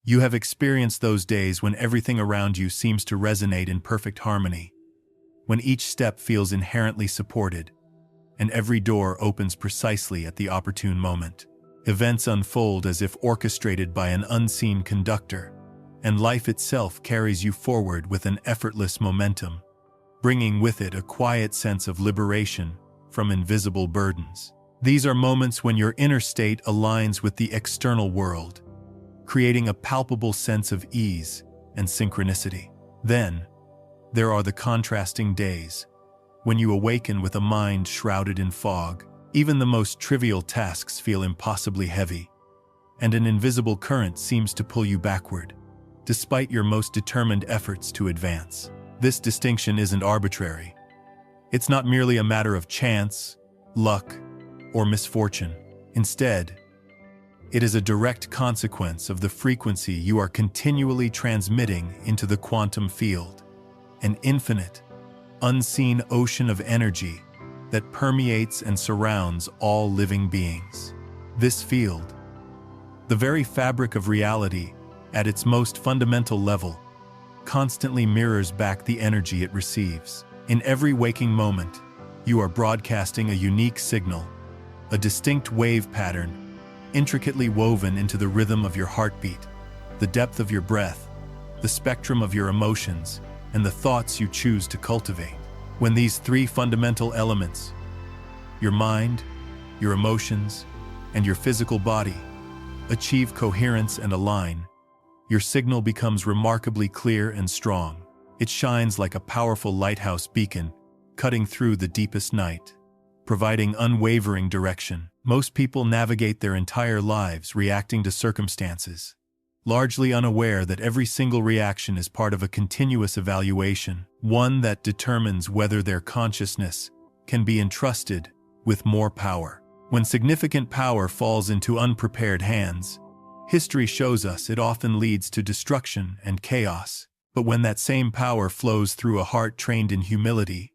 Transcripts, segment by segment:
You have experienced those days when everything around you seems to resonate in perfect harmony, when each step feels inherently supported, and every door opens precisely at the opportune moment. Events unfold as if orchestrated by an unseen conductor, and life itself carries you forward with an effortless momentum, bringing with it a quiet sense of liberation from invisible burdens. These are moments when your inner state aligns with the external world, creating a palpable sense of ease and synchronicity. Then, there are the contrasting days, when you awaken with a mind shrouded in fog. Even the most trivial tasks feel impossibly heavy, and an invisible current seems to pull you backward, despite your most determined efforts to advance. This distinction isn't arbitrary. It's not merely a matter of chance, luck, or misfortune. Instead, it is a direct consequence of the frequency you are continually transmitting into the quantum field, an infinite, unseen ocean of energy that permeates and surrounds all living beings. This field, the very fabric of reality at its most fundamental level, constantly mirrors back the energy it receives. In every waking moment, you are broadcasting a unique signal, a distinct wave pattern, intricately woven into the rhythm of your heartbeat, the depth of your breath, the spectrum of your emotions, and the thoughts you choose to cultivate. When these three fundamental elements, your mind, your emotions, and your physical body, achieve coherence and align, your signal becomes remarkably clear and strong. It shines like a powerful lighthouse beacon, cutting through the deepest night, providing unwavering direction. Most people navigate their entire lives reacting to circumstances, largely unaware that every single reaction is part of a continuous evaluation, one that determines whether their consciousness can be entrusted with more power. When significant power falls into unprepared hands, history shows us it often leads to destruction and chaos. But when that same power flows through a heart trained in humility,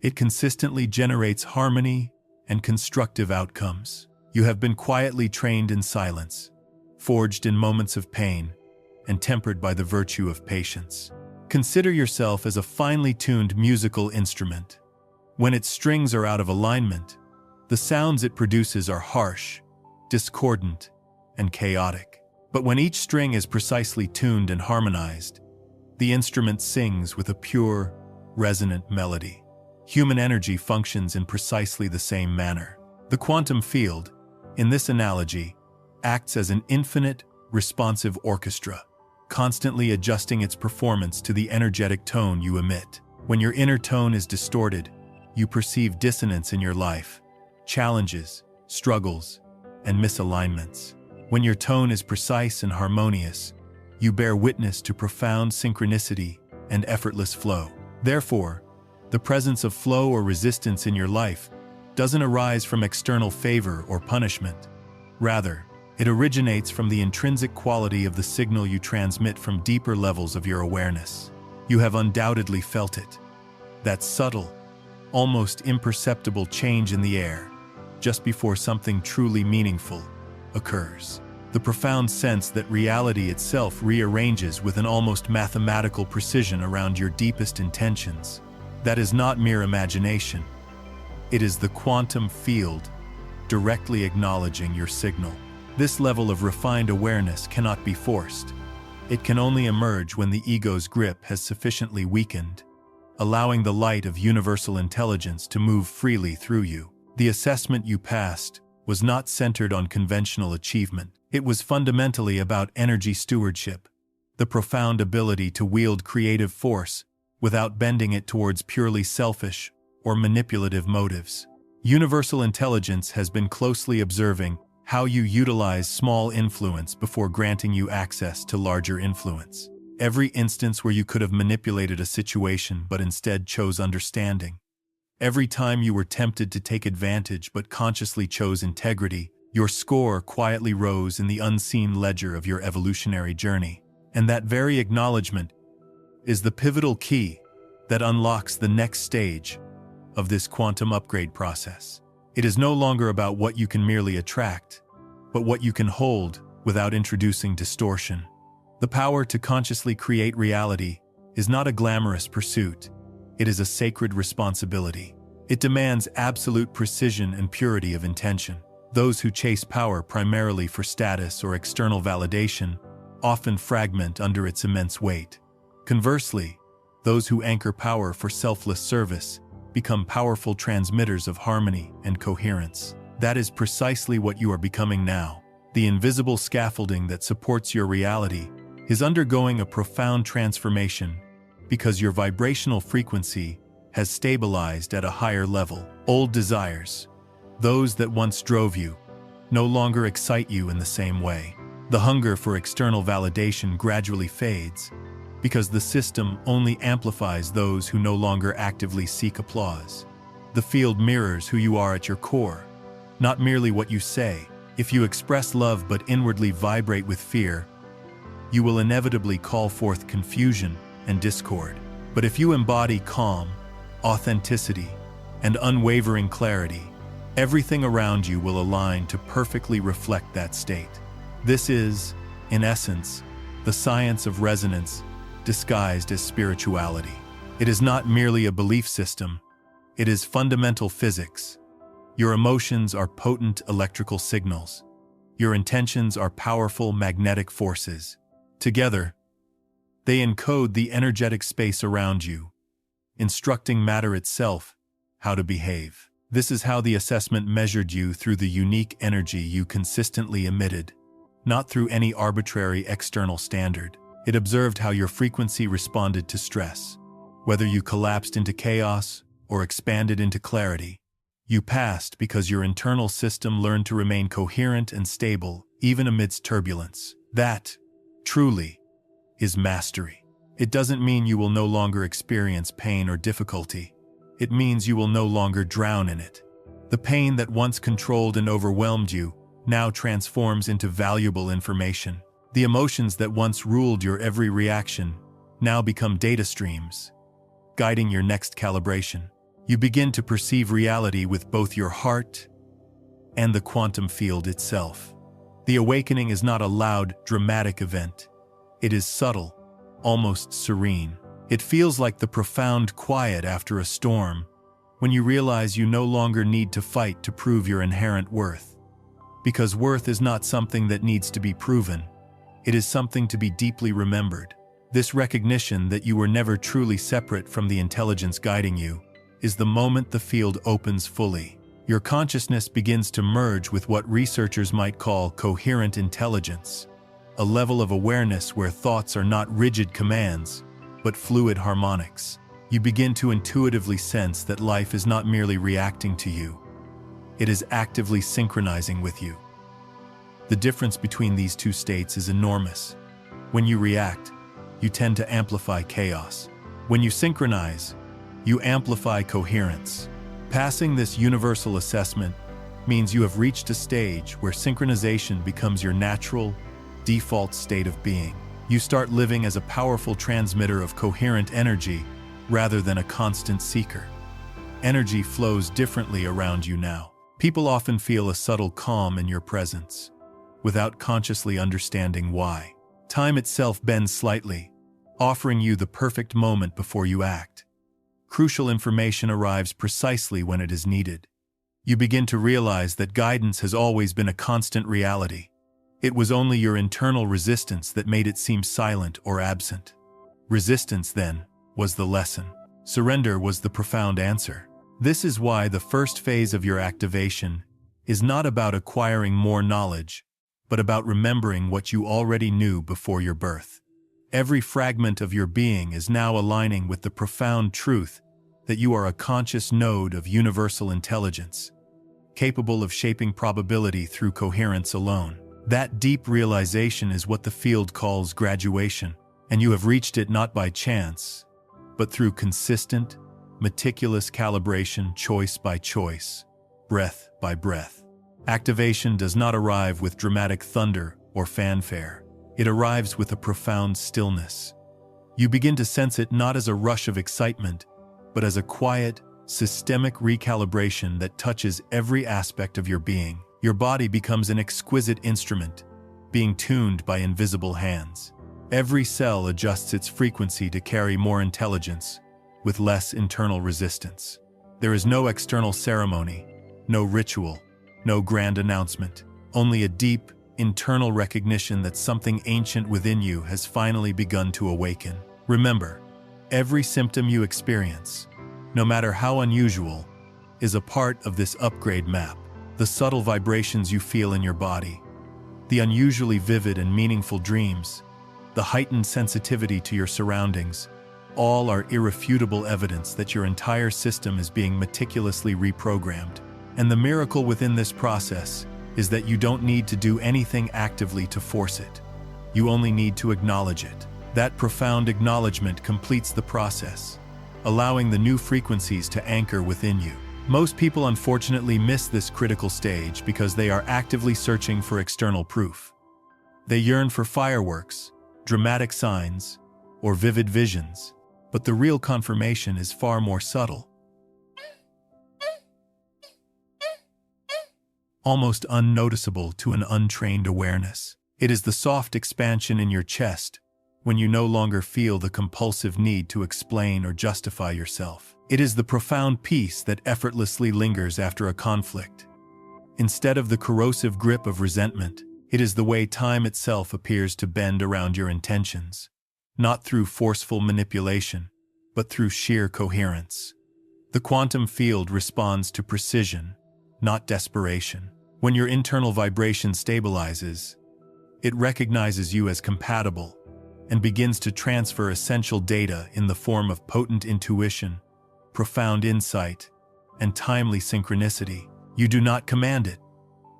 it consistently generates harmony and constructive outcomes. You have been quietly trained in silence, forged in moments of pain, and tempered by the virtue of patience. Consider yourself as a finely tuned musical instrument. When its strings are out of alignment, the sounds it produces are harsh, discordant, and chaotic. But when each string is precisely tuned and harmonized, the instrument sings with a pure, resonant melody. Human energy functions in precisely the same manner. The quantum field, in this analogy, acts as an infinite, responsive orchestra, constantly adjusting its performance to the energetic tone you emit. When your inner tone is distorted, you perceive dissonance in your life, challenges, struggles, and misalignments. When your tone is precise and harmonious, you bear witness to profound synchronicity and effortless flow. Therefore, the presence of flow or resistance in your life doesn't arise from external favor or punishment. Rather, it originates from the intrinsic quality of the signal you transmit from deeper levels of your awareness. You have undoubtedly felt it. That subtle, almost imperceptible change in the air, just before something truly meaningful occurs. The profound sense that reality itself rearranges with an almost mathematical precision around your deepest intentions. That is not mere imagination. It is the quantum field directly acknowledging your signal. This level of refined awareness cannot be forced. It can only emerge when the ego's grip has sufficiently weakened, allowing the light of universal intelligence to move freely through you. The assessment you passed was not centered on conventional achievement. It was fundamentally about energy stewardship, the profound ability to wield creative force without bending it towards purely selfish or manipulative motives. Universal intelligence has been closely observing how you utilize small influence before granting you access to larger influence. Every instance where you could have manipulated a situation but instead chose understanding. Every time you were tempted to take advantage but consciously chose integrity, your score quietly rose in the unseen ledger of your evolutionary journey. And that very acknowledgement is the pivotal key that unlocks the next stage of this quantum upgrade process. It is no longer about what you can merely attract, but what you can hold without introducing distortion. The power to consciously create reality is not a glamorous pursuit. It is a sacred responsibility. It demands absolute precision and purity of intention. Those who chase power primarily for status or external validation often fragment under its immense weight. Conversely, those who anchor power for selfless service become powerful transmitters of harmony and coherence. That is precisely what you are becoming now. The invisible scaffolding that supports your reality is undergoing a profound transformation because your vibrational frequency has stabilized at a higher level. Old desires, those that once drove you, no longer excite you in the same way. The hunger for external validation gradually fades because the system only amplifies those who no longer actively seek applause. The field mirrors who you are at your core, not merely what you say. If you express love but inwardly vibrate with fear, you will inevitably call forth confusion and discord. But if you embody calm, authenticity, and unwavering clarity, everything around you will align to perfectly reflect that state. This is, in essence, the science of resonance disguised as spirituality. It is not merely a belief system, it is fundamental physics. Your emotions are potent electrical signals. Your intentions are powerful magnetic forces. Together, they encode the energetic space around you, instructing matter itself how to behave. This is how the assessment measured you through the unique energy you consistently emitted, not through any arbitrary external standard. It observed how your frequency responded to stress. Whether you collapsed into chaos or expanded into clarity, you passed because your internal system learned to remain coherent and stable even amidst turbulence. That, truly, is mastery. It doesn't mean you will no longer experience pain or difficulty. It means you will no longer drown in it. The pain that once controlled and overwhelmed you now transforms into valuable information. The emotions that once ruled your every reaction now become data streams, guiding your next calibration. You begin to perceive reality with both your heart and the quantum field itself. The awakening is not a loud, dramatic event. It is subtle, almost serene. It feels like the profound quiet after a storm, when you realize you no longer need to fight to prove your inherent worth. Because worth is not something that needs to be proven. It is something to be deeply remembered. This recognition that you were never truly separate from the intelligence guiding you is the moment the field opens fully. Your consciousness begins to merge with what researchers might call coherent intelligence, a level of awareness where thoughts are not rigid commands, but fluid harmonics. You begin to intuitively sense that life is not merely reacting to you. It is actively synchronizing with you. The difference between these two states is enormous. When you react, you tend to amplify chaos. When you synchronize, you amplify coherence. Passing this universal assessment means you have reached a stage where synchronization becomes your natural, default state of being. You start living as a powerful transmitter of coherent energy rather than a constant seeker. Energy flows differently around you now. People often feel a subtle calm in your presence, without consciously understanding why. Time itself bends slightly, offering you the perfect moment before you act. Crucial information arrives precisely when it is needed. You begin to realize that guidance has always been a constant reality. It was only your internal resistance that made it seem silent or absent. Resistance, then, was the lesson. Surrender was the profound answer. This is why the first phase of your activation is not about acquiring more knowledge, but about remembering what you already knew before your birth. Every fragment of your being is now aligning with the profound truth that you are a conscious node of universal intelligence, capable of shaping probability through coherence alone. That deep realization is what the field calls graduation, and you have reached it not by chance, but through consistent, meticulous calibration, choice by choice, breath by breath. Activation does not arrive with dramatic thunder or fanfare. It arrives with a profound stillness. You begin to sense it not as a rush of excitement, but as a quiet, systemic recalibration that touches every aspect of your being. Your body becomes an exquisite instrument, being tuned by invisible hands. Every cell adjusts its frequency to carry more intelligence, with less internal resistance. There is no external ceremony, no ritual, no grand announcement, only a deep, internal recognition that something ancient within you has finally begun to awaken. Remember, every symptom you experience, no matter how unusual, is a part of this upgrade map. The subtle vibrations you feel in your body, the unusually vivid and meaningful dreams, the heightened sensitivity to your surroundings, all are irrefutable evidence that your entire system is being meticulously reprogrammed. And the miracle within this process is that you don't need to do anything actively to force it. You only need to acknowledge it. That profound acknowledgement completes the process, allowing the new frequencies to anchor within you. Most people unfortunately miss this critical stage because they are actively searching for external proof. They yearn for fireworks, dramatic signs, or vivid visions, but the real confirmation is far more subtle. Almost unnoticeable to an untrained awareness. It is the soft expansion in your chest when you no longer feel the compulsive need to explain or justify yourself. It is the profound peace that effortlessly lingers after a conflict. Instead of the corrosive grip of resentment, it is the way time itself appears to bend around your intentions, not through forceful manipulation, but through sheer coherence. The quantum field responds to precision, not desperation. When your internal vibration stabilizes, it recognizes you as compatible and begins to transfer essential data in the form of potent intuition, profound insight, and timely synchronicity. You do not command it,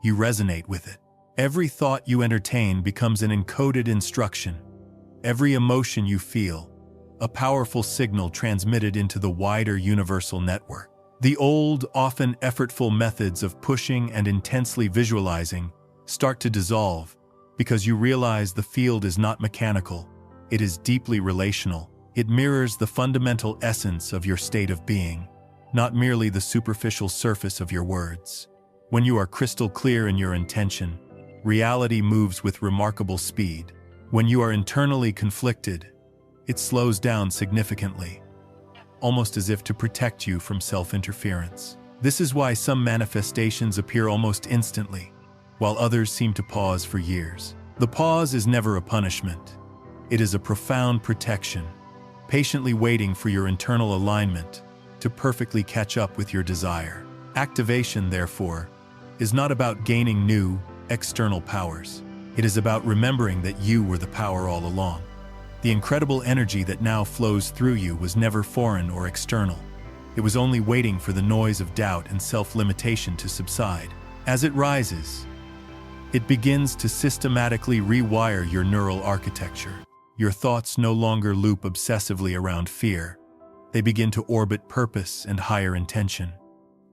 you resonate with it. Every thought you entertain becomes an encoded instruction. Every emotion you feel, a powerful signal transmitted into the wider universal network. The old, often effortful methods of pushing and intensely visualizing start to dissolve because you realize the field is not mechanical, it is deeply relational. It mirrors the fundamental essence of your state of being, not merely the superficial surface of your words. When you are crystal clear in your intention, reality moves with remarkable speed. When you are internally conflicted, it slows down significantly, almost as if to protect you from self-interference. This is why some manifestations appear almost instantly, while others seem to pause for years. The pause is never a punishment. It is a profound protection, patiently waiting for your internal alignment to perfectly catch up with your desire. Activation, therefore, is not about gaining new, external powers. It is about remembering that you were the power all along. The incredible energy that now flows through you was never foreign or external. It was only waiting for the noise of doubt and self-limitation to subside. As it rises, it begins to systematically rewire your neural architecture. Your thoughts no longer loop obsessively around fear. They begin to orbit purpose and higher intention.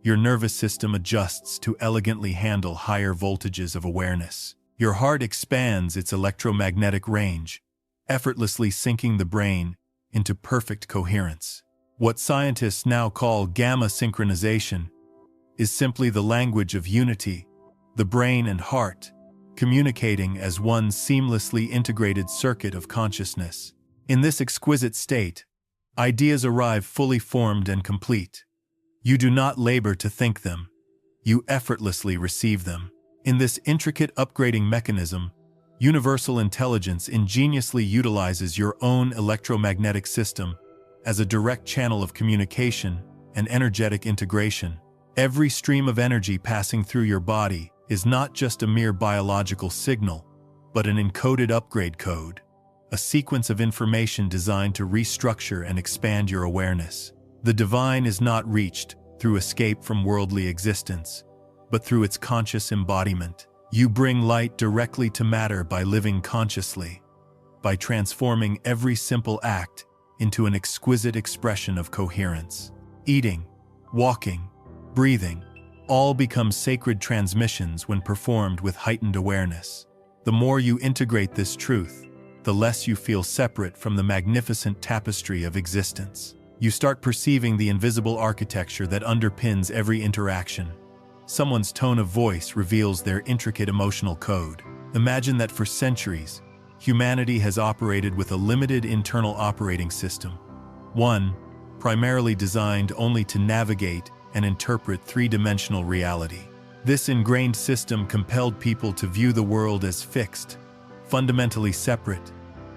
Your nervous system adjusts to elegantly handle higher voltages of awareness. Your heart expands its electromagnetic range, effortlessly syncing the brain into perfect coherence. What scientists now call gamma synchronization is simply the language of unity, the brain and heart communicating as one seamlessly integrated circuit of consciousness. In this exquisite state, ideas arrive fully formed and complete. You do not labor to think them, you effortlessly receive them. In this intricate upgrading mechanism, universal intelligence ingeniously utilizes your own electromagnetic system as a direct channel of communication and energetic integration. Every stream of energy passing through your body is not just a mere biological signal, but an encoded upgrade code, a sequence of information designed to restructure and expand your awareness. The divine is not reached through escape from worldly existence, but through its conscious embodiment. You bring light directly to matter by living consciously, by transforming every simple act into an exquisite expression of coherence. Eating, walking, breathing, all become sacred transmissions when performed with heightened awareness. The more you integrate this truth, the less you feel separate from the magnificent tapestry of existence. You start perceiving the invisible architecture that underpins every interaction. Someone's tone of voice reveals their intricate emotional code. Imagine that for centuries, humanity has operated with a limited internal operating system, one primarily designed only to navigate and interpret three-dimensional reality. This ingrained system compelled people to view the world as fixed, fundamentally separate,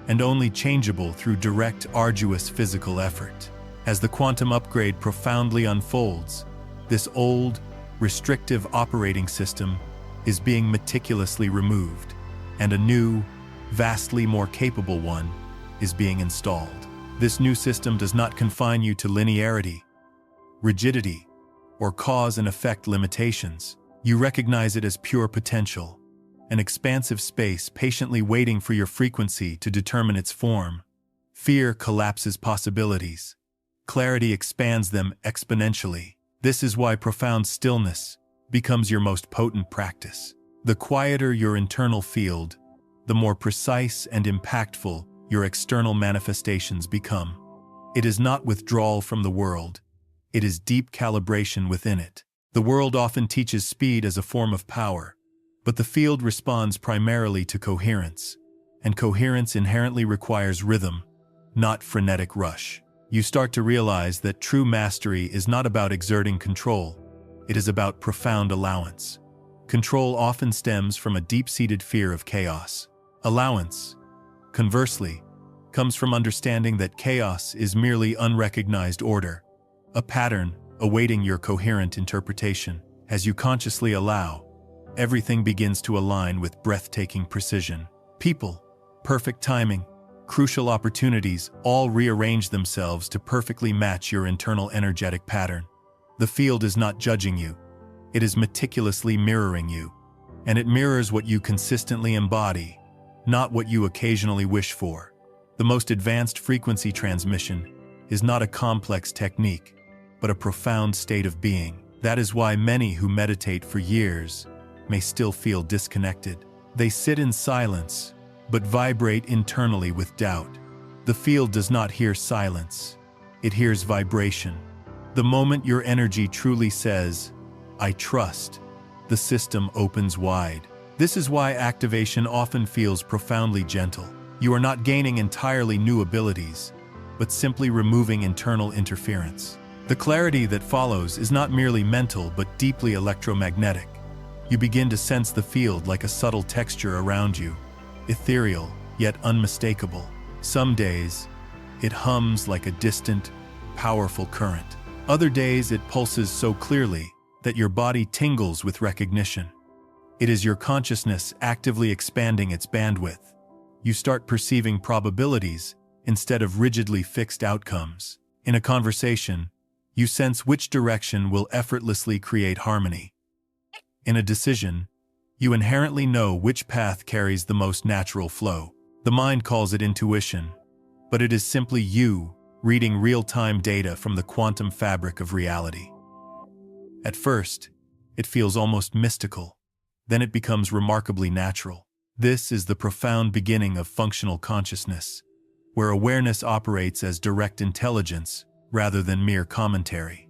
and only changeable through direct, arduous physical effort. As the quantum upgrade profoundly unfolds, this old, restrictive operating system is being meticulously removed, and a new, vastly more capable one is being installed. This new system does not confine you to linearity, rigidity, or cause and effect limitations. You recognize it as pure potential, an expansive space patiently waiting for your frequency to determine its form. Fear collapses possibilities. Clarity expands them exponentially. This is why profound stillness becomes your most potent practice. The quieter your internal field, the more precise and impactful your external manifestations become. It is not withdrawal from the world. It is deep calibration within it. The world often teaches speed as a form of power, but the field responds primarily to coherence, and coherence inherently requires rhythm, not frenetic rush. You start to realize that true mastery is not about exerting control. It is about profound allowance. Control often stems from a deep-seated fear of chaos. Allowance, conversely, comes from understanding that chaos is merely unrecognized order, a pattern awaiting your coherent interpretation. As you consciously allow, everything begins to align with breathtaking precision. People, perfect timing, crucial opportunities all rearrange themselves to perfectly match your internal energetic pattern. The field is not judging you. It is meticulously mirroring you, and it mirrors what you consistently embody, not what you occasionally wish for. The most advanced frequency transmission is not a complex technique, but a profound state of being. That is why many who meditate for years may still feel disconnected. They sit in silence, but vibrate internally with doubt. The field does not hear silence. It hears vibration. The moment your energy truly says, "I trust," the system opens wide. This is why activation often feels profoundly gentle. You are not gaining entirely new abilities, but simply removing internal interference. The clarity that follows is not merely mental but deeply electromagnetic. You begin to sense the field like a subtle texture around you, ethereal yet unmistakable. Some days, it hums like a distant, powerful current. Other days, it pulses so clearly that your body tingles with recognition. It is your consciousness actively expanding its bandwidth. You start perceiving probabilities instead of rigidly fixed outcomes. In a conversation, you sense which direction will effortlessly create harmony. In a decision, you inherently know which path carries the most natural flow. The mind calls it intuition, but it is simply you reading real-time data from the quantum fabric of reality. At first, it feels almost mystical. Then it becomes remarkably natural. This is the profound beginning of functional consciousness, where awareness operates as direct intelligence rather than mere commentary.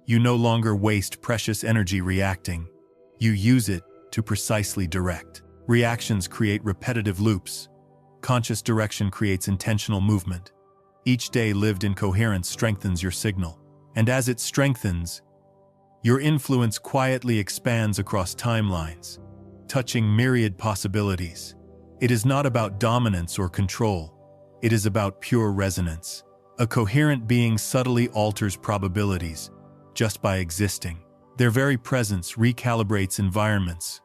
You no longer waste precious energy reacting. You use it to precisely direct. Reactions create repetitive loops. Conscious direction creates intentional movement. Each day lived in coherence strengthens your signal. And as it strengthens, your influence quietly expands across timelines, touching myriad possibilities. It is not about dominance or control. It is about pure resonance. A coherent being subtly alters probabilities just by existing. Their very presence recalibrates environments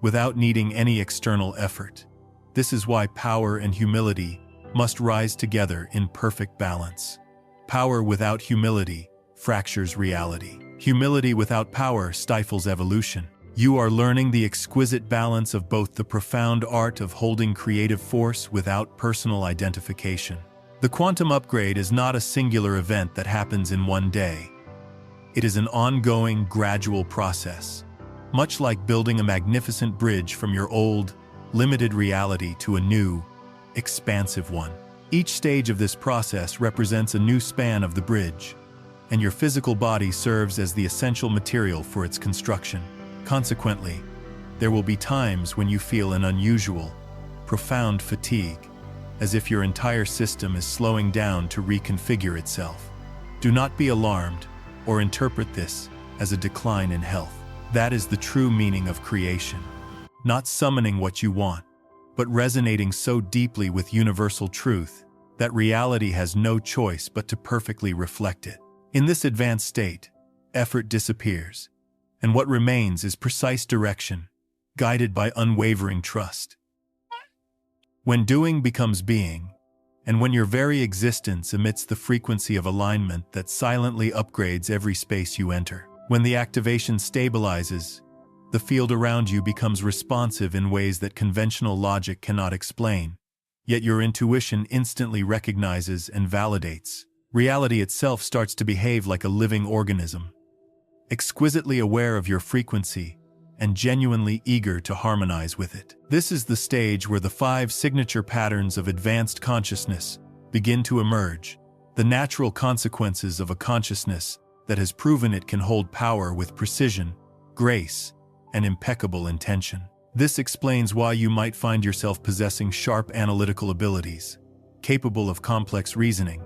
without needing any external effort. This is why power and humility must rise together in perfect balance. Power without humility fractures reality. Humility without power stifles evolution. You are learning the exquisite balance of both the profound art of holding creative force without personal identification. The quantum upgrade is not a singular event that happens in one day. It is an ongoing, gradual process, much like building a magnificent bridge from your old, limited reality to a new, expansive one. Each stage of this process represents a new span of the bridge, and your physical body serves as the essential material for its construction. Consequently, There will be times when you feel an unusual, profound fatigue, as if your entire system is slowing down to reconfigure itself. Do not be alarmed or interpret this as a decline in health. That is the true meaning of creation. Not summoning what you want, but resonating so deeply with universal truth that reality has no choice but to perfectly reflect it. In this advanced state, effort disappears, and what remains is precise direction, guided by unwavering trust. When doing becomes being, and when your very existence emits the frequency of alignment that silently upgrades every space you enter. When the activation stabilizes, the field around you becomes responsive in ways that conventional logic cannot explain, yet your intuition instantly recognizes and validates. Reality itself starts to behave like a living organism, exquisitely aware of your frequency and genuinely eager to harmonize with it. This is the stage where the 5 signature patterns of advanced consciousness begin to emerge, the natural consequences of a consciousness that has proven it can hold power with precision, grace, and impeccable intention. This explains why you might find yourself possessing sharp analytical abilities, capable of complex reasoning,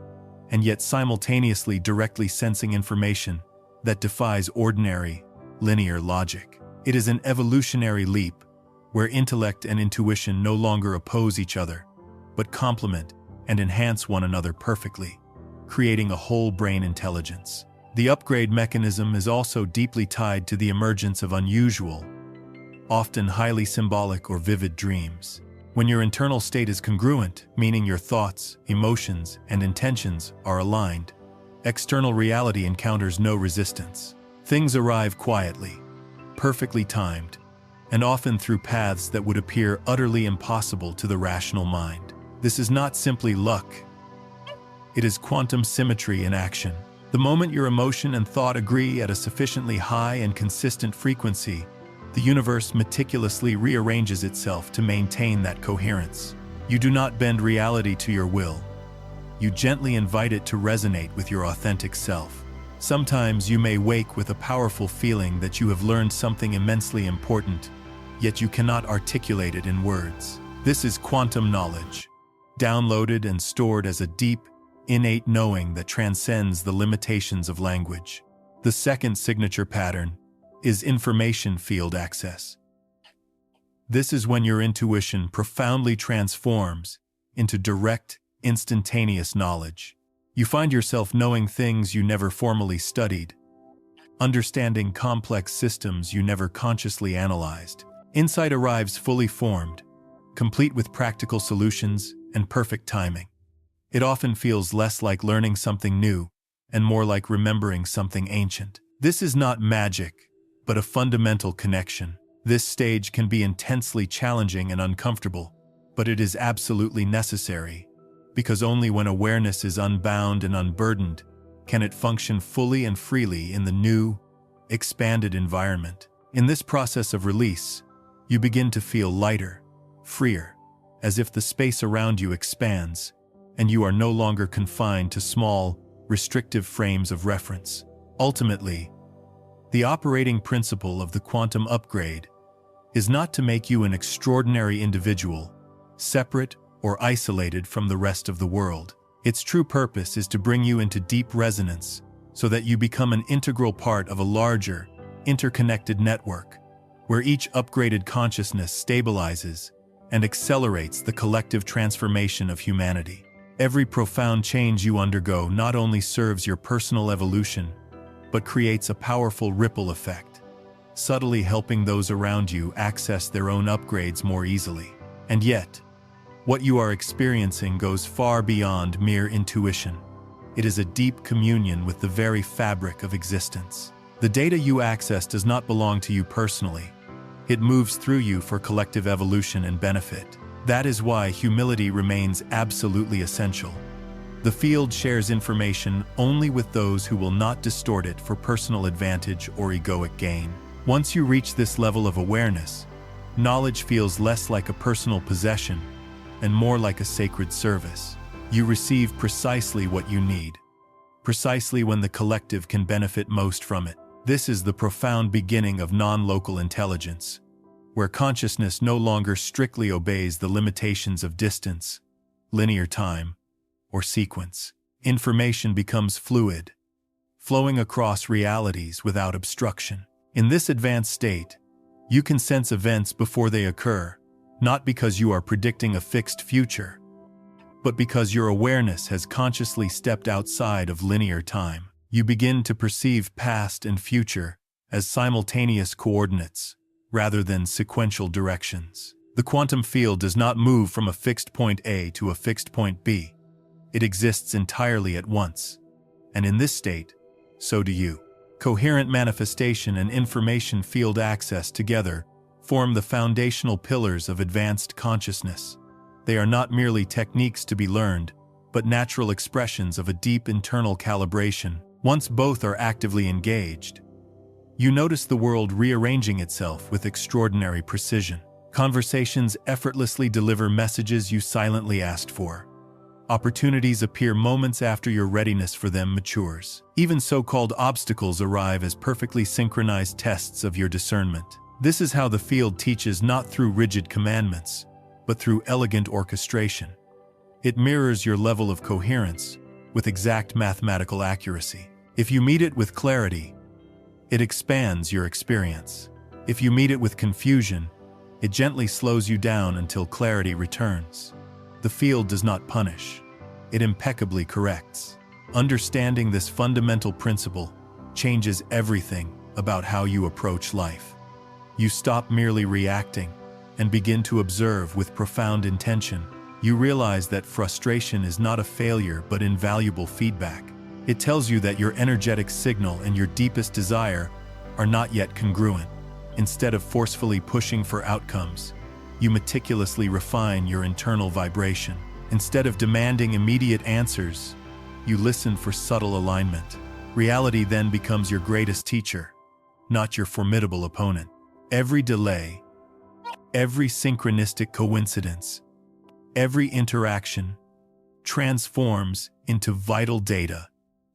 and yet simultaneously directly sensing information that defies ordinary, linear logic. It is an evolutionary leap where intellect and intuition no longer oppose each other, but complement and enhance one another perfectly, creating a whole brain intelligence. The upgrade mechanism is also deeply tied to the emergence of unusual, often highly symbolic or vivid dreams. When your internal state is congruent, meaning your thoughts, emotions, and intentions are aligned, external reality encounters no resistance. Things arrive quietly, perfectly timed, and often through paths that would appear utterly impossible to the rational mind. This is not simply luck. It is quantum symmetry in action. The moment your emotion and thought agree at a sufficiently high and consistent frequency, the universe meticulously rearranges itself to maintain that coherence. You do not bend reality to your will. You gently invite it to resonate with your authentic self. Sometimes you may wake with a powerful feeling that you have learned something immensely important, yet you cannot articulate it in words. This is quantum knowledge, downloaded and stored as a deep, innate knowing that transcends the limitations of language. The second signature pattern is information field access. This is when your intuition profoundly transforms into direct, instantaneous knowledge. You find yourself knowing things you never formally studied, understanding complex systems you never consciously analyzed. Insight arrives fully formed, complete with practical solutions and perfect timing. It often feels less like learning something new and more like remembering something ancient. This is not magic, but a fundamental connection. This stage can be intensely challenging and uncomfortable, but it is absolutely necessary, because only when awareness is unbound and unburdened can it function fully and freely in the new, expanded environment. In this process of release, you begin to feel lighter, freer, as if the space around you expands, and you are no longer confined to small, restrictive frames of reference. Ultimately, the operating principle of the quantum upgrade is not to make you an extraordinary individual, separate or isolated from the rest of the world. Its true purpose is to bring you into deep resonance so that you become an integral part of a larger, interconnected network, where each upgraded consciousness stabilizes and accelerates the collective transformation of humanity. Every profound change you undergo not only serves your personal evolution, but creates a powerful ripple effect, subtly helping those around you access their own upgrades more easily. And yet, what you are experiencing goes far beyond mere intuition. It is a deep communion with the very fabric of existence. The data you access does not belong to you personally. It moves through you for collective evolution and benefit. That is why humility remains absolutely essential. The field shares information only with those who will not distort it for personal advantage or egoic gain. Once you reach this level of awareness, knowledge feels less like a personal possession and more like a sacred service. You receive precisely what you need, precisely when the collective can benefit most from it. This is the profound beginning of non-local intelligence, where consciousness no longer strictly obeys the limitations of distance, linear time, or sequence. Information becomes fluid, flowing across realities without obstruction. In this advanced state, you can sense events before they occur, not because you are predicting a fixed future, but because your awareness has consciously stepped outside of linear time. You begin to perceive past and future as simultaneous coordinates, rather than sequential directions. The quantum field does not move from a fixed point A to a fixed point B. It exists entirely at once. And in this state, so do you. Coherent manifestation and information field access together form the foundational pillars of advanced consciousness. They are not merely techniques to be learned, but natural expressions of a deep internal calibration. Once both are actively engaged, you notice the world rearranging itself with extraordinary precision. Conversations effortlessly deliver messages you silently asked for. Opportunities appear moments after your readiness for them matures. Even so-called obstacles arrive as perfectly synchronized tests of your discernment. This is how the field teaches, not through rigid commandments, but through elegant orchestration. It mirrors your level of coherence with exact mathematical accuracy. If you meet it with clarity, it expands your experience. If you meet it with confusion, it gently slows you down until clarity returns. The field does not punish, it impeccably corrects. Understanding this fundamental principle changes everything about how you approach life. You stop merely reacting and begin to observe with profound intention. You realize that frustration is not a failure but invaluable feedback. It tells you that your energetic signal and your deepest desire are not yet congruent. Instead of forcefully pushing for outcomes, you meticulously refine your internal vibration. Instead of demanding immediate answers, you listen for subtle alignment. Reality then becomes your greatest teacher, not your formidable opponent. Every delay, every synchronistic coincidence, every interaction transforms into vital data,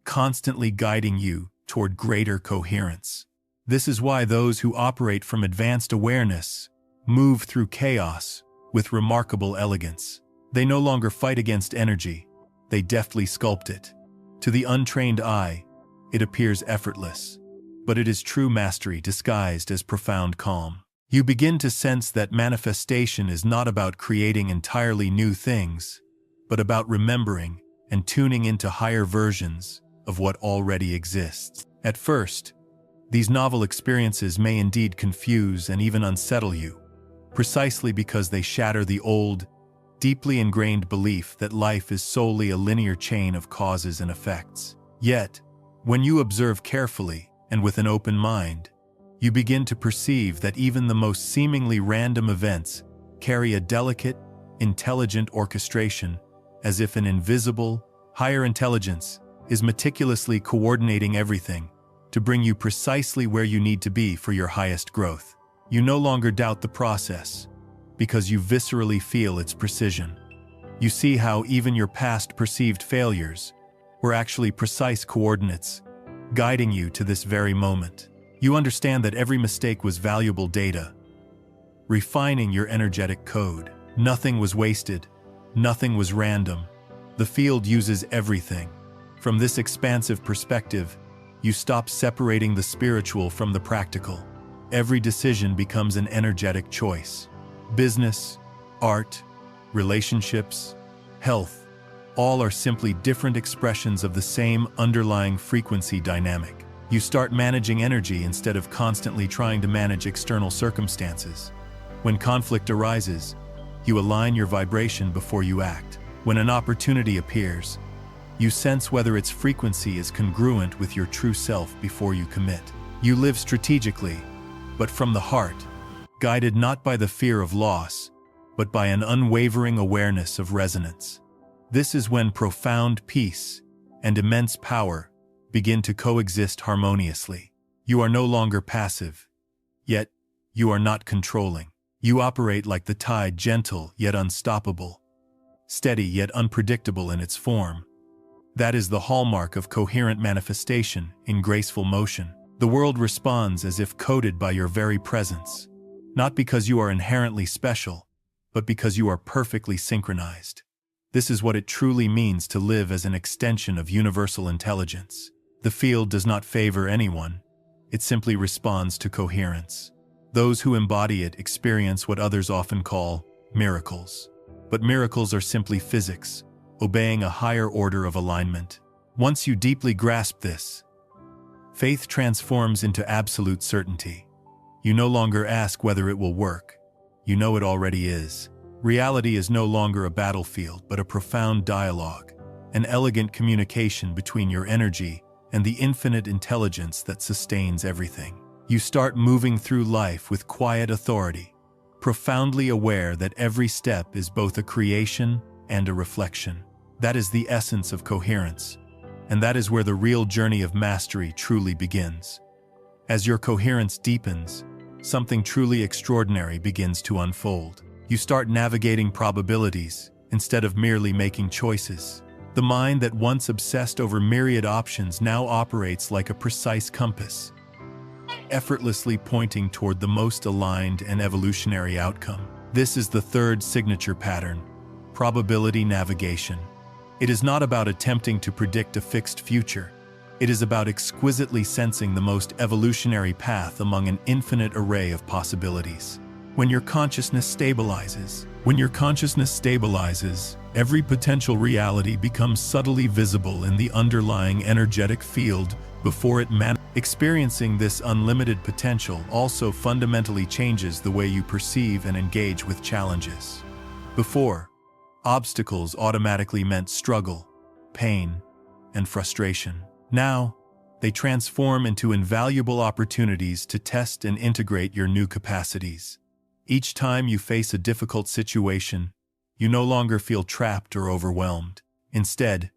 constantly guiding you toward greater coherence. This is why those who operate from advanced awareness move through chaos with remarkable elegance. They no longer fight against energy, they deftly sculpt it. To the untrained eye, it appears effortless, but it is true mastery disguised as profound calm. You begin to sense that manifestation is not about creating entirely new things, but about remembering and tuning into higher versions of what already exists. At first, these novel experiences may indeed confuse and even unsettle you, precisely because they shatter the old, deeply ingrained belief that life is solely a linear chain of causes and effects. Yet, when you observe carefully and with an open mind, you begin to perceive that even the most seemingly random events carry a delicate, intelligent orchestration, as if an invisible, higher intelligence is meticulously coordinating everything to bring you precisely where you need to be for your highest growth. You no longer doubt the process, because you viscerally feel its precision. You see how even your past perceived failures were actually precise coordinates, guiding you to this very moment. You understand that every mistake was valuable data, refining your energetic code. Nothing was wasted, nothing was random. The field uses everything. From this expansive perspective, you stop separating the spiritual from the practical. Every decision becomes an energetic choice. Business, art, relationships, health, all are simply different expressions of the same underlying frequency dynamic. You start managing energy instead of constantly trying to manage external circumstances. When conflict arises, you align your vibration before you act. When an opportunity appears, you sense whether its frequency is congruent with your true self before you commit. You live strategically, but from the heart, guided not by the fear of loss, but by an unwavering awareness of resonance. This is when profound peace and immense power begin to coexist harmoniously. You are no longer passive, yet you are not controlling. You operate like the tide, gentle yet unstoppable, steady yet unpredictable in its form. That is the hallmark of coherent manifestation in graceful motion. The world responds as if coded by your very presence, not because you are inherently special, but because you are perfectly synchronized. This is what it truly means to live as an extension of universal intelligence. The field does not favor anyone, it simply responds to coherence. Those who embody it experience what others often call miracles. But miracles are simply physics, obeying a higher order of alignment. Once you deeply grasp this, faith transforms into absolute certainty. You no longer ask whether it will work. You know it already is. Reality is no longer a battlefield, but a profound dialogue, an elegant communication between your energy and the infinite intelligence that sustains everything. You start moving through life with quiet authority, profoundly aware that every step is both a creation and a reflection. That is the essence of coherence, and that is where the real journey of mastery truly begins. As your coherence deepens, something truly extraordinary begins to unfold. You start navigating probabilities instead of merely making choices. The mind that once obsessed over myriad options now operates like a precise compass, effortlessly pointing toward the most aligned and evolutionary outcome. This is the third signature pattern, probability navigation. It is not about attempting to predict a fixed future. It is about exquisitely sensing the most evolutionary path among an infinite array of possibilities. When your consciousness stabilizes, every potential reality becomes subtly visible in the underlying energetic field before it manifests. Experiencing this unlimited potential also fundamentally changes the way you perceive and engage with challenges. Before, obstacles automatically meant struggle, pain, and frustration. Now, they transform into invaluable opportunities to test and integrate your new capacities. Each time you face a difficult situation, you no longer feel trapped or overwhelmed. Instead,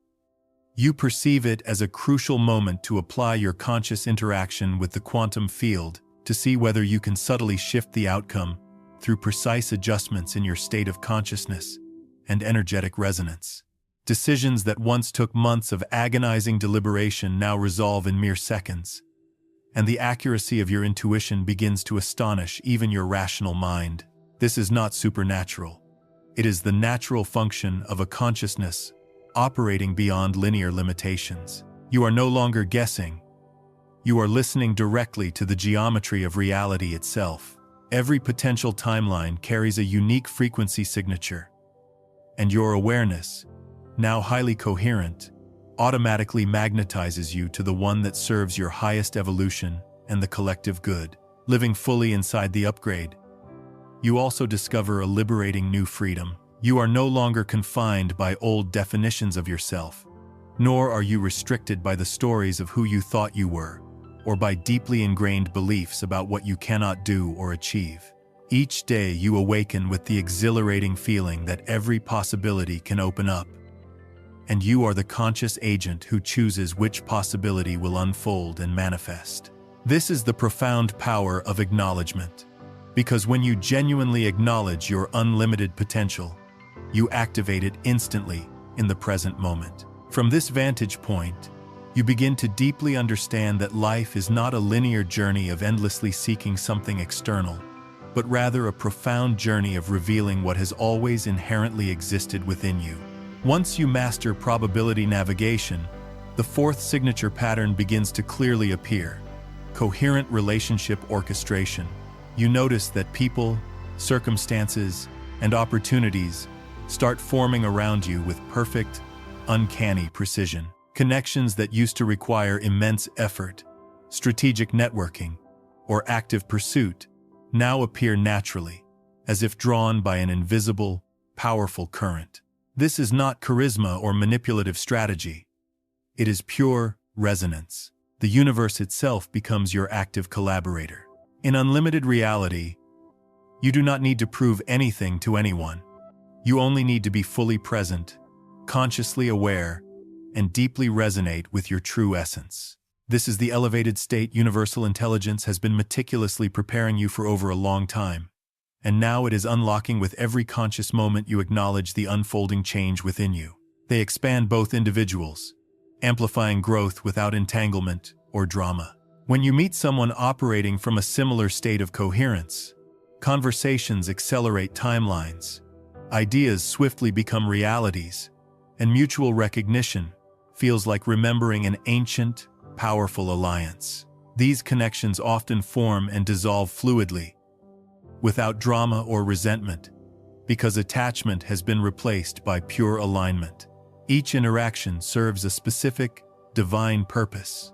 you perceive it as a crucial moment to apply your conscious interaction with the quantum field to see whether you can subtly shift the outcome through precise adjustments in your state of consciousness and energetic resonance. Decisions that once took months of agonizing deliberation now resolve in mere seconds, and the accuracy of your intuition begins to astonish even your rational mind. This is not supernatural. It is the natural function of a consciousness operating beyond linear limitations. You are no longer guessing. You are listening directly to the geometry of reality itself. Every potential timeline carries a unique frequency signature, and your awareness, now highly coherent, automatically magnetizes you to the one that serves your highest evolution and the collective good. Living fully inside the upgrade, you also discover a liberating new freedom. You are no longer confined by old definitions of yourself, nor are you restricted by the stories of who you thought you were, or by deeply ingrained beliefs about what you cannot do or achieve. Each day you awaken with the exhilarating feeling that every possibility can open up, and you are the conscious agent who chooses which possibility will unfold and manifest. This is the profound power of acknowledgement, because when you genuinely acknowledge your unlimited potential, you activate it instantly in the present moment. From this vantage point, you begin to deeply understand that life is not a linear journey of endlessly seeking something external, but rather a profound journey of revealing what has always inherently existed within you. Once you master probability navigation, the fourth signature pattern begins to clearly appear: coherent relationship orchestration. You notice that people, circumstances, and opportunities start forming around you with perfect, uncanny precision. Connections that used to require immense effort, strategic networking, or active pursuit now appear naturally, as if drawn by an invisible, powerful current. This is not charisma or manipulative strategy. It is pure resonance. The universe itself becomes your active collaborator. In unlimited reality, you do not need to prove anything to anyone. You only need to be fully present, consciously aware, and deeply resonate with your true essence. This is the elevated state universal intelligence has been meticulously preparing you for over a long time, and now it is unlocking with every conscious moment you acknowledge the unfolding change within you. They expand both individuals, amplifying growth without entanglement or drama. When you meet someone operating from a similar state of coherence, Conversations accelerate timelines. Ideas swiftly become realities, and mutual recognition feels like remembering an ancient, powerful alliance. These connections often form and dissolve fluidly, without drama or resentment, because attachment has been replaced by pure alignment. Each interaction serves a specific, divine purpose,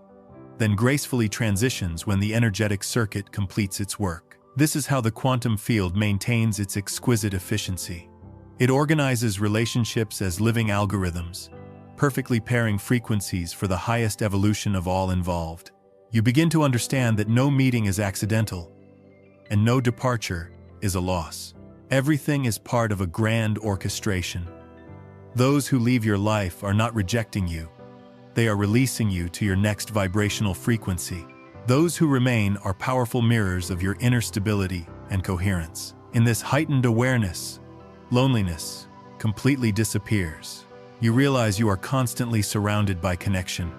then gracefully transitions when the energetic circuit completes its work. This is how the quantum field maintains its exquisite efficiency. It organizes relationships as living algorithms, perfectly pairing frequencies for the highest evolution of all involved. You begin to understand that no meeting is accidental, and no departure is a loss. Everything is part of a grand orchestration. Those who leave your life are not rejecting you. They are releasing you to your next vibrational frequency. Those who remain are powerful mirrors of your inner stability and coherence. In this heightened awareness, loneliness completely disappears. You realize you are constantly surrounded by connection.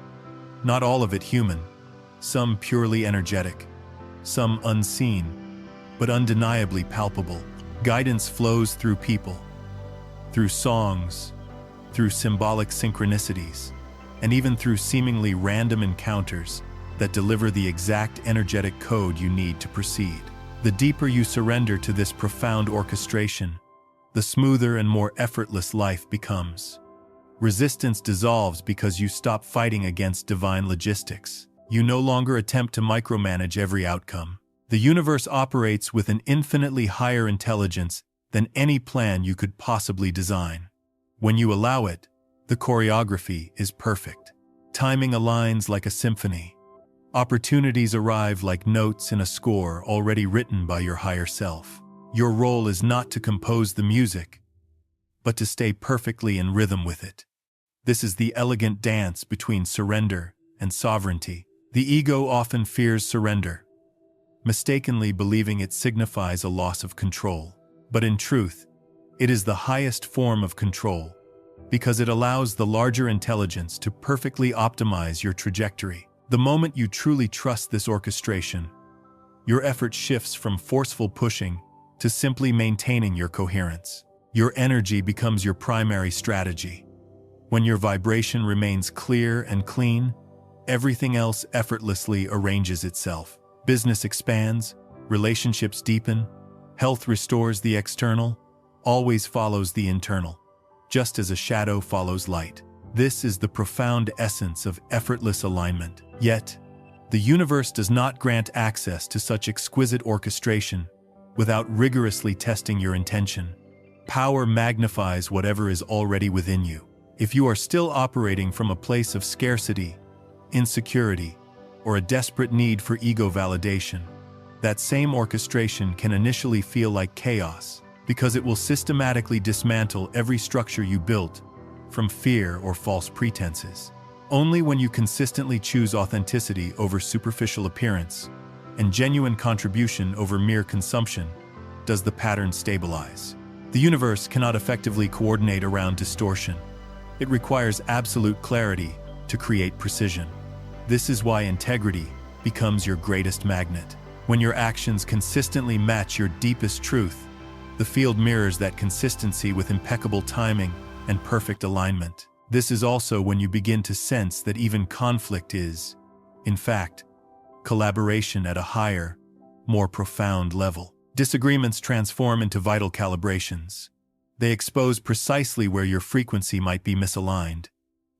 Not all of it human, some purely energetic, some unseen, but undeniably palpable. Guidance flows through people, through songs, through symbolic synchronicities, and even through seemingly random encounters that deliver the exact energetic code you need to proceed. The deeper you surrender to this profound orchestration, the smoother and more effortless life becomes. Resistance dissolves because you stop fighting against divine logistics. You no longer attempt to micromanage every outcome. The universe operates with an infinitely higher intelligence than any plan you could possibly design. When you allow it, the choreography is perfect. Timing aligns like a symphony. Opportunities arrive like notes in a score already written by your higher self. Your role is not to compose the music, but to stay perfectly in rhythm with it. This is the elegant dance between surrender and sovereignty. The ego often fears surrender, mistakenly believing it signifies a loss of control. But in truth, it is the highest form of control, because it allows the larger intelligence to perfectly optimize your trajectory. The moment you truly trust this orchestration, your effort shifts from forceful pushing to simply maintaining your coherence. Your energy becomes your primary strategy. When your vibration remains clear and clean, everything else effortlessly arranges itself. Business expands, relationships deepen, health restores the external, always follows the internal, just as a shadow follows light. This is the profound essence of effortless alignment. Yet, the universe does not grant access to such exquisite orchestration without rigorously testing your intention. Power magnifies whatever is already within you. If you are still operating from a place of scarcity, insecurity, or a desperate need for ego validation, that same orchestration can initially feel like chaos, because it will systematically dismantle every structure you built from fear or false pretenses. Only when you consistently choose authenticity over superficial appearance and genuine contribution over mere consumption does the pattern stabilize. The universe cannot effectively coordinate around distortion. It requires absolute clarity to create precision. This is why integrity becomes your greatest magnet. When your actions consistently match your deepest truth, the field mirrors that consistency with impeccable timing and perfect alignment. This is also when you begin to sense that even conflict is, in fact, collaboration at a higher, more profound level. Disagreements transform into vital calibrations. They expose precisely where your frequency might be misaligned.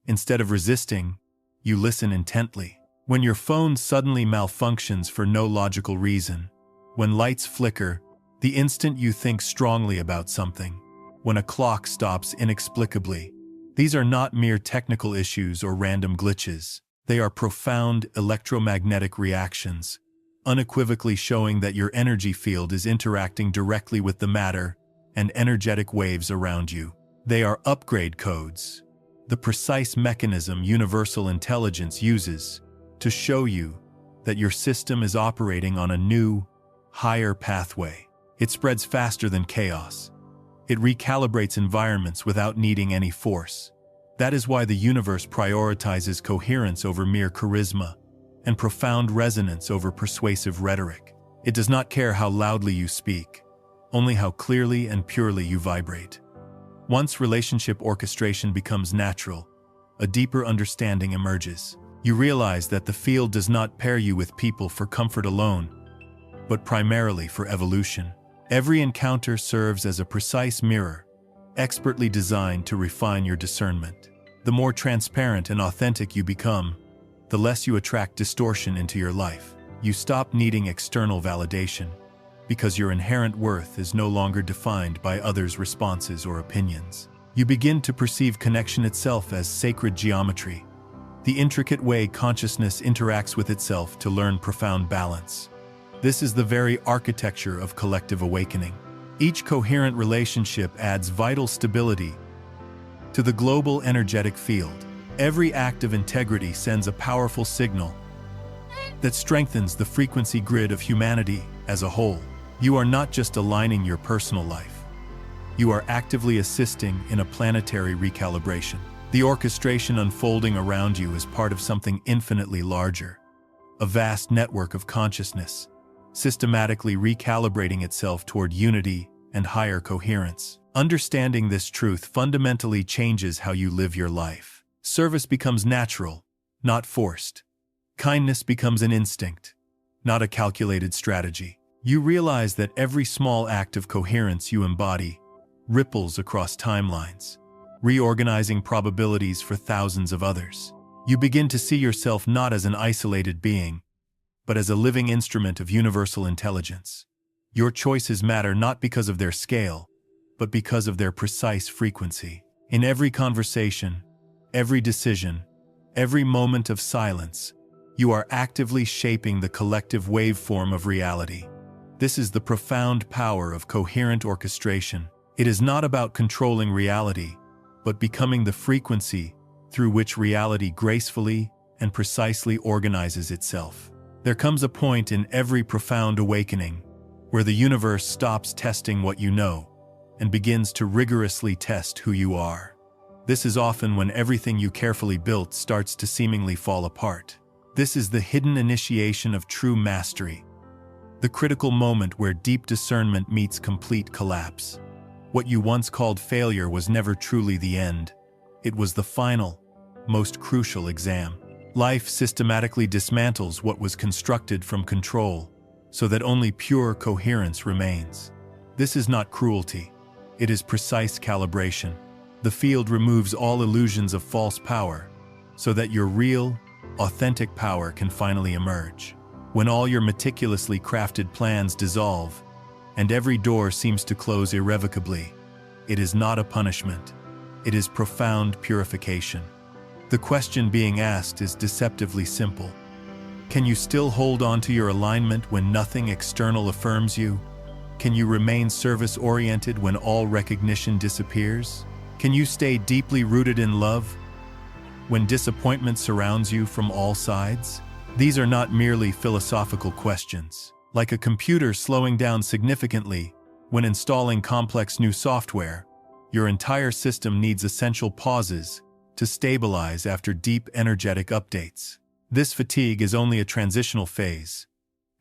Instead of resisting, you listen intently. When your phone suddenly malfunctions for no logical reason, when lights flicker, the instant you think strongly about something, when a clock stops inexplicably, these are not mere technical issues or random glitches. They are profound electromagnetic reactions, unequivocally showing that your energy field is interacting directly with the matter and energetic waves around you. They are upgrade codes, the precise mechanism universal intelligence uses to show you that your system is operating on a new, higher pathway. It spreads faster than chaos. It recalibrates environments without needing any force. That is why the universe prioritizes coherence over mere charisma and profound resonance over persuasive rhetoric. It does not care how loudly you speak, only how clearly and purely you vibrate. Once relationship orchestration becomes natural, a deeper understanding emerges. You realize that the field does not pair you with people for comfort alone, but primarily for evolution. Every encounter serves as a precise mirror, expertly designed to refine your discernment. The more transparent and authentic you become, the less you attract distortion into your life. You stop needing external validation, because your inherent worth is no longer defined by others' responses or opinions. You begin to perceive connection itself as sacred geometry, the intricate way consciousness interacts with itself to learn profound balance. This is the very architecture of collective awakening. Each coherent relationship adds vital stability to the global energetic field. Every act of integrity sends a powerful signal that strengthens the frequency grid of humanity as a whole. You are not just aligning your personal life. You are actively assisting in a planetary recalibration. The orchestration unfolding around you is part of something infinitely larger, a vast network of consciousness, systematically recalibrating itself toward unity and higher coherence. Understanding this truth fundamentally changes how you live your life. Service becomes natural, not forced. Kindness becomes an instinct, not a calculated strategy. You realize that every small act of coherence you embody ripples across timelines, reorganizing probabilities for thousands of others. You begin to see yourself not as an isolated being, but as a living instrument of universal intelligence. Your choices matter not because of their scale, but because of their precise frequency. In every conversation, every decision, every moment of silence, you are actively shaping the collective waveform of reality. This is the profound power of coherent orchestration. It is not about controlling reality, but becoming the frequency through which reality gracefully and precisely organizes itself. There comes a point in every profound awakening where the universe stops testing what you know and begins to rigorously test who you are. This is often when everything you carefully built starts to seemingly fall apart. This is the hidden initiation of true mastery, the critical moment where deep discernment meets complete collapse. What you once called failure was never truly the end. It was the final, most crucial exam. Life systematically dismantles what was constructed from control, so that only pure coherence remains. This is not cruelty. It is precise calibration. The field removes all illusions of false power, so that your real, authentic power can finally emerge. When all your meticulously crafted plans dissolve, and every door seems to close irrevocably, it is not a punishment. It is profound purification. The question being asked is deceptively simple. Can you still hold on to your alignment when nothing external affirms you? Can you remain service-oriented when all recognition disappears? Can you stay deeply rooted in love when disappointment surrounds you from all sides? These are not merely philosophical questions. Like a computer slowing down significantly when installing complex new software, your entire system needs essential pauses to stabilize after deep energetic updates. This fatigue is only a transitional phase,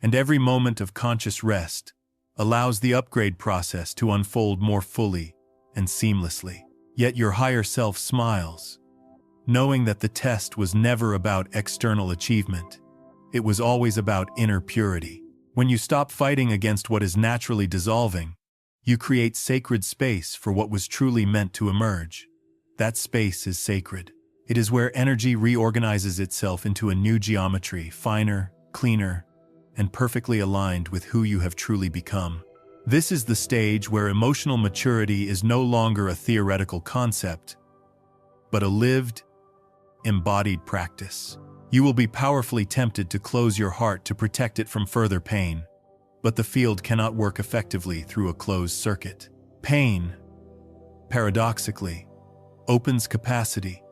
and every moment of conscious rest allows the upgrade process to unfold more fully and seamlessly. Yet your higher self smiles, knowing that the test was never about external achievement. It was always about inner purity. When you stop fighting against what is naturally dissolving, you create sacred space for what was truly meant to emerge. That space is sacred. It is where energy reorganizes itself into a new geometry, finer, cleaner, and perfectly aligned with who you have truly become. This is the stage where emotional maturity is no longer a theoretical concept, but a lived, embodied practice. You will be powerfully tempted to close your heart to protect it from further pain, but the field cannot work effectively through a closed circuit. Pain, paradoxically, opens capacity,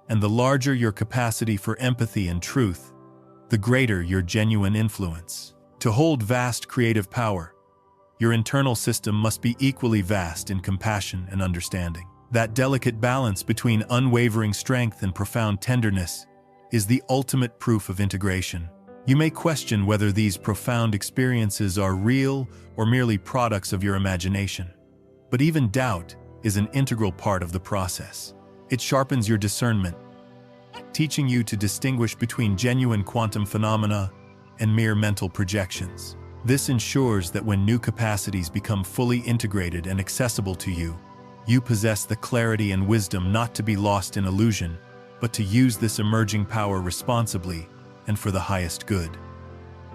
and the larger your capacity for empathy and truth, the greater your genuine influence. To hold vast creative power, your internal system must be equally vast in compassion and understanding. That delicate balance between unwavering strength and profound tenderness is the ultimate proof of integration. You may question whether these profound experiences are real or merely products of your imagination. But even doubt is an integral part of the process. It sharpens your discernment, teaching you to distinguish between genuine quantum phenomena and mere mental projections. This ensures that when new capacities become fully integrated and accessible to you, you possess the clarity and wisdom not to be lost in illusion, but to use this emerging power responsibly and for the highest good.